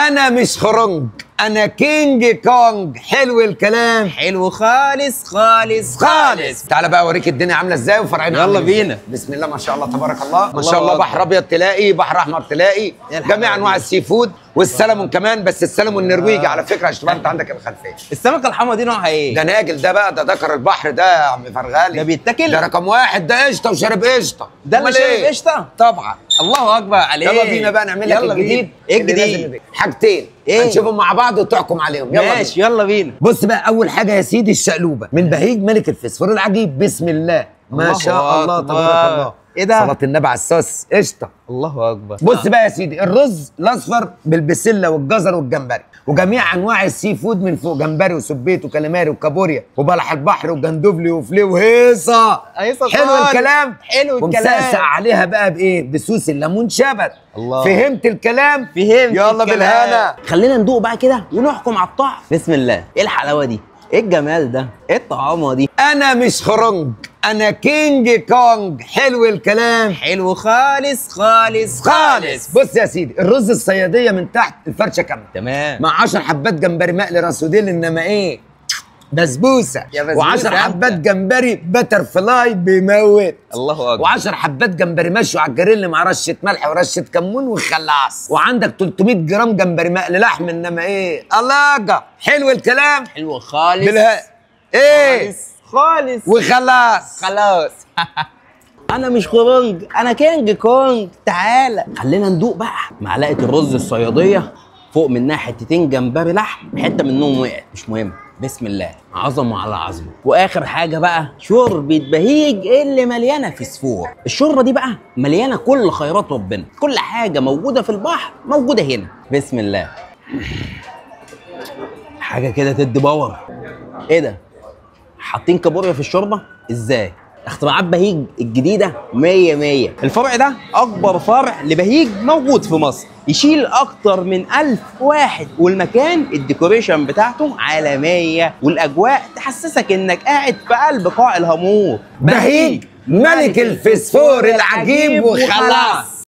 انا مش خرنج، انا كينج كونج. حلو الكلام، حلو خالص خالص خالص. تعالى بقى اوريك الدنيا عامله ازاي وفرعنا. يلا بينا. بسم الله ما شاء الله تبارك الله، ما الله شاء الله. أكبر. بحر ابيض تلاقي، بحر احمر تلاقي، جميع انواع السي فود والسلمون كمان، بس السلمون النرويجي على فكره عشان تبقى انت عندك الخلفيه. السمكه الحمراء دي نوعها ايه؟ ده ناجل، ده بقى ده ذكر البحر ده يا عم فرغالي. ده بيتاكل؟ ده رقم واحد، ده قشطه وشارب قشطه. ده اللي أمال شارب إيه؟ قشطه؟ طبعا. الله اكبر عليك. يلا بينا بقى نعمل لك الجديد. ايه اللي الجديد؟ لازم يبقى. حاجتين إيه؟ هنشوفهم مع بعض وتحكم عليهم. يلا ماشي يلا بينا. بص بقى، اول حاجه يا سيدي الشقلوبه من بهيج ملك الفسفور العجيب. بسم الله ما الله شاء الله أكبر. تبارك الله. ايه ده؟ صلاه النبي على الصوص قشطه. الله اكبر. بص بقى يا سيدي، الرز الاصفر بالبسله والجزر والجمبري وجميع انواع السي فود من فوق، جمبري وسبيت وكاليماري وكابوريا وبلح البحر وجندوفلي وفليه وهيصه. هيصة حلو خالص. الكلام، حلو الكلام. ومسقسق عليها بقى بايه؟ بسوس الليمون شبت. الله. فهمت الكلام؟ فهمت. يلا الكلام. بالهنا. خلينا ندوق بقى كده ونحكم على الطعم. بسم الله. ايه الحلاوه دي؟ ايه الجمال ده؟ ايه الطعامه دي؟ انا مش خرنج، انا كينج كونج. حلو الكلام، حلو خالص خالص خالص. بص يا سيدي، الرز الصياديه من تحت الفرشه كامله تمام. مع 10 حبات جمبري مقلي راسوديل، انما ايه؟ بسبوسه. يا بسبوسة و10 أنت. حبات جمبري بتر فلاي بيموت. الله اكبر. و10 حبات جمبري مشوي على الجريل مع رشه ملح ورشه كمون وخلاص. وعندك 300 جرام جمبري مقلي لحم، انما ايه؟ الله. حلو الكلام، حلو خالص. بالها ايه خالص وخلاص. خلاص. انا مش خرنج، انا كينج كونج. تعالى خلينا ندوق بقى. معلقه الرز الصياديه فوق منها حتتين جمبري لحم، حته منهم وقعت مش مهم. بسم الله، عظمه على عظمه. واخر حاجه بقى شوربه بهيج اللي مليانه فسفور. الشوربه دي بقى مليانه كل خيرات ربنا، كل حاجه موجوده في البحر موجوده هنا. بسم الله. حاجه كده تدي باور. ايه ده؟ حاطين كابوريا في الشوربه ازاي؟ اختراعات بهيج الجديده 100 100. الفرع ده اكبر فرع لبهيج موجود في مصر، يشيل اكتر من 1000 واحد، والمكان الديكوريشن بتاعته عالميه، والاجواء تحسسك انك قاعد في قلب قاع الهامور. بهيج ملك الفسفور العجيب وخلاص.